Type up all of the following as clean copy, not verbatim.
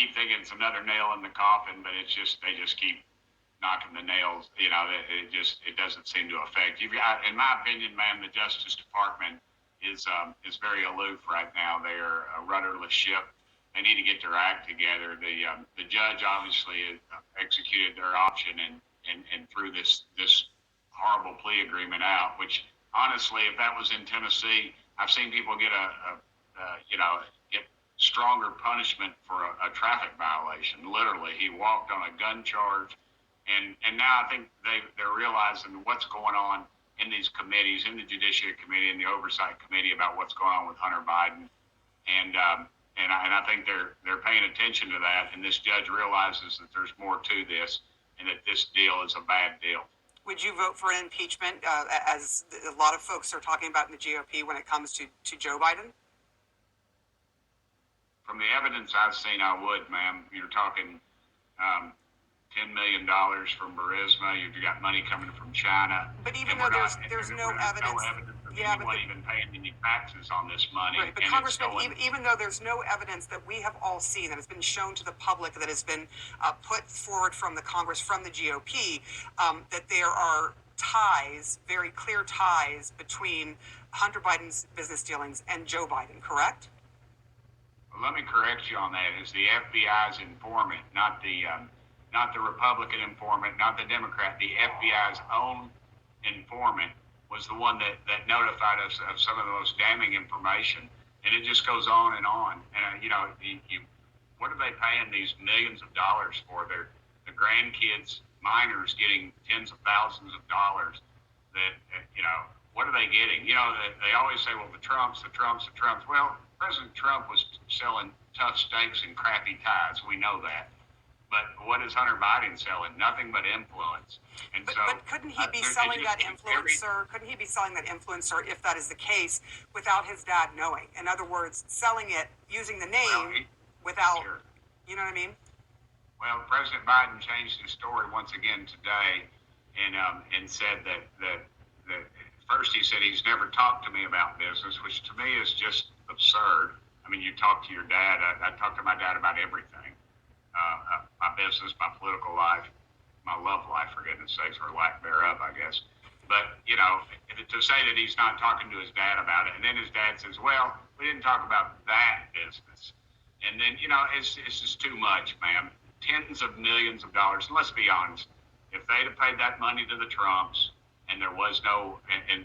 keep thinking it's another nail in the coffin, but it's just they just keep knocking the nails. It doesn't seem to affect. You've got, in my opinion, man, the Justice Department is very aloof right now. They are a rudderless ship. They need to get their act together. The judge obviously executed their option and threw this horrible plea agreement out. Which honestly, if that was in Tennessee, I've seen people get get stronger punishment for a traffic violation. Literally, he walked on a gun charge, and now I think they're realizing what's going on in these committees, in the Judiciary Committee and the Oversight Committee, about what's going on with Hunter Biden, and I think they're paying attention to that. And this judge realizes that there's more to this, and that this deal is a bad deal. Would you vote for impeachment, as a lot of folks are talking about in the GOP when it comes to Joe Biden? From the evidence I've seen, I would, ma'am. You're talking $10 million from Burisma. You've got money coming from China. But even though there's no evidence of anyone even paying any taxes on this money. Right, but Congressman, even though there's no evidence that we have all seen, that has been shown to the public, that has been put forward from the Congress, from the GOP, that there are ties, very clear ties, between Hunter Biden's business dealings and Joe Biden, correct? Well, let me correct you on that. It's the FBI's informant, not the Republican informant, not the Democrat. The FBI's own informant was the one that notified us of some of the most damning information. And it just goes on and on. And, what are they paying these millions of dollars for? They're the grandkids, minors, getting tens of thousands of dollars. What are they getting? They always say, well, the Trumps. Well, President Trump was selling tough steaks and crappy ties. We know that. But what is Hunter Biden selling? Nothing but influence. And but couldn't he be selling that influencer? Couldn't he be selling that influencer, if that is the case, without his dad knowing? In other words, selling it using the name without, sure. You know what I mean? Well, President Biden changed his story once again today, and said that first he said he's never talked to me about business, which to me is just absurd. I mean, you talk to your dad. I talk to my dad about everything. My business, my political life, my love life, for goodness sakes, or lack thereof, I guess. But, to say that he's not talking to his dad about it, and then his dad says, well, we didn't talk about that business. And then, it's just too much, ma'am. Tens of millions of dollars. And let's be honest, if they'd have paid that money to the Trumps, and there was no, and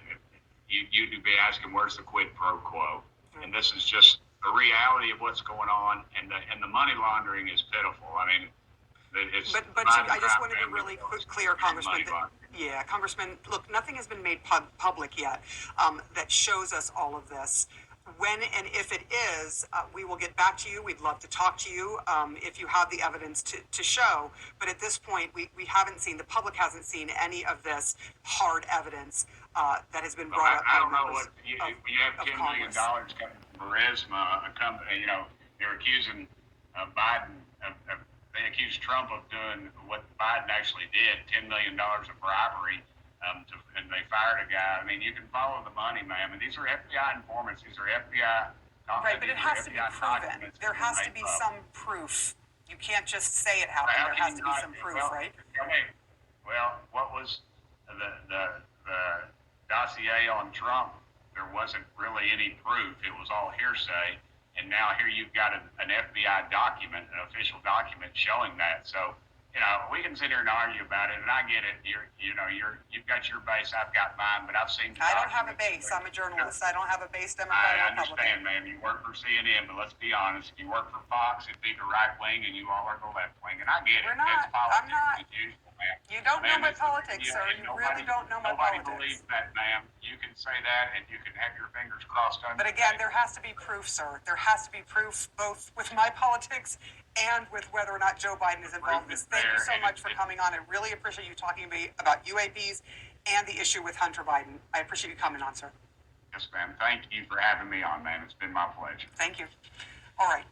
you'd be asking, where's the quid pro quo? And this is just the reality of what's going on, and the money laundering is pitiful. I mean, it's. But I just want to be really clear, Congressman. Congressman, look, nothing has been made public yet that shows us all of this. When and if it is, we will get back to you. We'd love to talk to you if you have the evidence to show. But at this point, we haven't seen, the public hasn't seen any of this hard evidence that has been brought up. I don't know what you have $10 million coming from Burisma, a company. They're accusing Biden they accused Trump of doing what Biden actually did, $10 million of bribery. And they fired a guy. I mean, you can follow the money, ma'am. And these are FBI informants. These are FBI. Right, but it has to be proven. There has to be some proof. You can't just say it happened. There has to be some proof, right? Okay. Well, what was the dossier on Trump? There wasn't really any proof. It was all hearsay. And now here you've got an FBI document, an official document showing that. So, we can sit here and argue about it, and I get it. You've got your base, I've got mine, but I've seen. I don't have a base. I'm a journalist. I don't have a base. Democrat. I understand, ma'am. You work for CNN, but let's be honest. If you work for Fox, it'd be the right wing, and you all are the left wing, and I get it. We're not. I'm not. Usual, ma'am. You don't know my politics, sir. You really don't know my politics. Nobody believes that, ma'am. You can say that, and you can have your fingers crossed on. But again, there has to be proof, sir. There has to be proof, both with my politics and with whether or not Joe Biden is involved in this. Thank you so much for coming on. I really appreciate you talking to me about UAPs and the issue with Hunter Biden. I appreciate you coming on, sir. Yes, ma'am. Thank you for having me on, ma'am. It's been my pleasure. Thank you. All right.